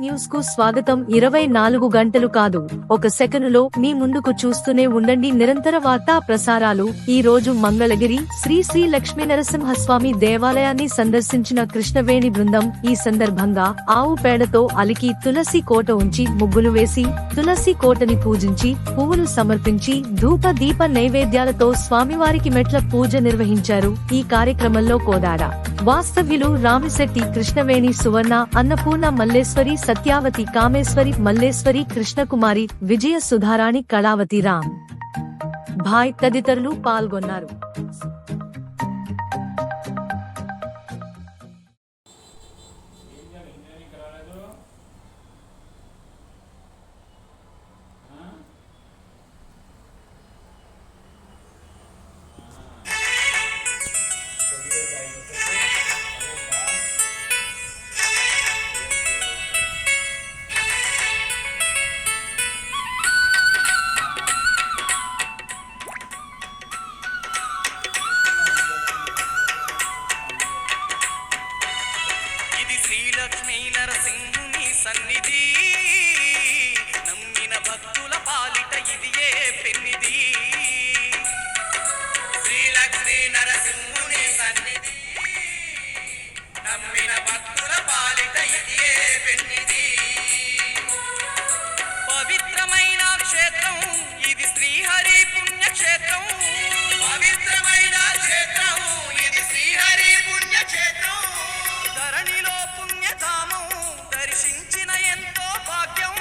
News కు స్వాగతం. 24 గంటలు కాదు, ఒక సెకనులో మీ ముందుకు చూస్తూనే ఉండండి నిరంతర వార్తా ప్రసారాలు. ఈ రోజు మంగళగిరి శ్రీ శ్రీ లక్ష్మీ నరసింహస్వామి దేవాలయాన్ని సందర్శించిన కృష్ణవేణి బృందం. ఈ సందర్భంగా ఆవు పేడతో అలికి తులసి కోట ఉంచి ముగ్గులు వేసి తులసి కోటని పూజించి పువ్వులు సమర్పించి ధూప దీప నైవేద్యాలతో స్వామివారికి మెట్ల పూజ నిర్వహించారు. ఈ కార్యక్రమంలో కోదాడ వాస్తవ్యులు రామిశెట్టి, కృష్ణవేణి, సువర్ణ, అన్నపూర్ణ, మల్లేశ్వరి, సత్యావతి, కామేశ్వరి, మల్లేశ్వరి, కృష్ణకుమారి, విజయ, సుధారాణి, కళావతి, రామ్ భాయ్ తదితరులు పాల్గొన్నారు. లక్ష్మీ నరసింహుని సన్నిధి, నమ్మిన భక్తుల పాలిట ఇది ఏ పెన్నిది. శ్రీ లక్ష్మీ నరసింహుని సన్నిధి, నమ్మిన భక్తుల పాలిట ఇది ఏ పెన్నిది. పవిత్రమైన క్షేత్రం ఇది శ్రీహరి పుణ్యక్షేత్రం. పవిత్రమైన క్షేత్రం ఇది శ్రీహరి పుణ్యక్షేత్రం. ధరణిలో పుణ్యధామం దర్శించిన ఎంతో భాగ్యం.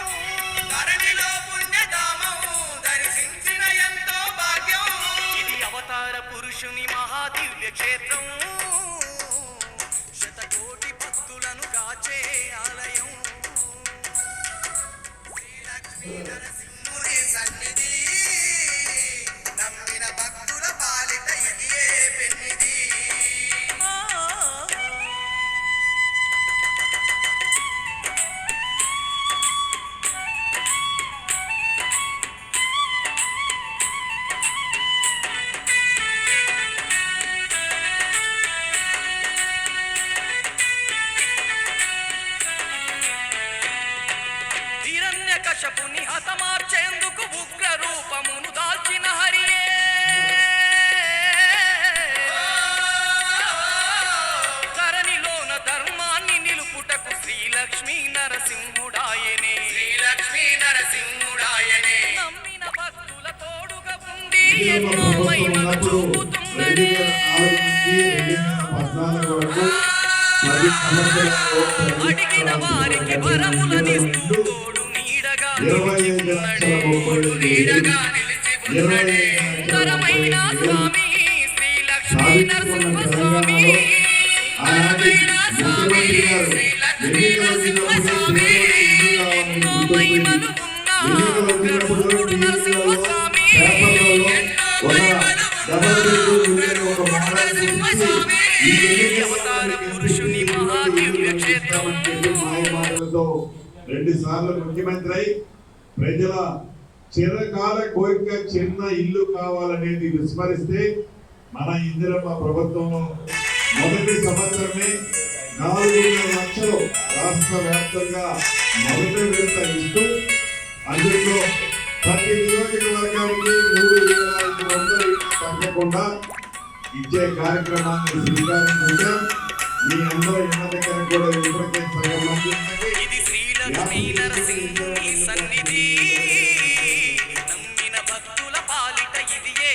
ధరణిలో పుణ్యధామం దర్శించిన ఎంతో భాగ్యం. ఇది అవతార పురుషుని మహాదివ్య క్షేత్రం. శతకోటి భక్తులను కాచే ఆలయం. శ్రీ లక్ష్మీ నరసింహుని సన్నిధి, నమ్మిన భక్తుల పాలిట ఇది ఏ పెన్నిది. హిరణ్యకశపుని హతమార్చేందుకు ఉగ్ర రూపమును దాల్చిన హరియే. ధరణిలోన ధర్మాన్ని నిలుపుటకు శ్రీ లక్ష్మీ నరసింహుడాయనే. శ్రీ లక్ష్మీ నరసింహుడాయనే. నమ్మిన భక్తుల తోడుగా ఉండి ఎన్నో మహిమలు చూపుతున్నడే. అడిగిన వారికి వరములనిస్తూ తోడు నీడగా నిలిచి ఉన్నడే. తోడు నీడగా నిలిచి ఉన్నడే. తరమైన స్వామి శ్రీ లక్ష్మీ నరసింహ స్వామి. తరమైన స్వామి శ్రీ లక్ష్మీ నరసింహ స్వామి. ఎన్నో మహిమలు ఉన్న ఉగ్రరూపుడు నరసింహ స్వామి. ఎన్నో మహిమలు ఉన్న ఉగ్రరూపుడు నరసింహ స్వామి. అవతార పురుషుని మహాదివ్య క్షేత్రం. 2 సార్లు ముఖ్యమంత్రి అయి ప్రజల చిరకాల కోరిక చిన్న ఇల్లు కావాలనేది విస్మరిస్తే మన ఇందిరమ్మ ప్రభుత్వంలో మొదటి సంవత్సరమే 4 లక్షలు రాష్ట్ర వ్యాప్తంగా మొదటి విడత ఇస్తూ అందులో ప్రతి నియోజకవర్గానికి 3,500 తగ్గకుండా ఇచ్చే కార్యక్రమాన్ని శ్రీకారం చుట్టాం. మీ అందరూ ఇళ్ళ దగ్గర కూడా ఇప్పటికే సగం మంది ఇది శ్రీ లక్ష్మీ నరసింహుని సన్నిధి, నమ్మిన భక్తుల పాలిట ఇది ఏ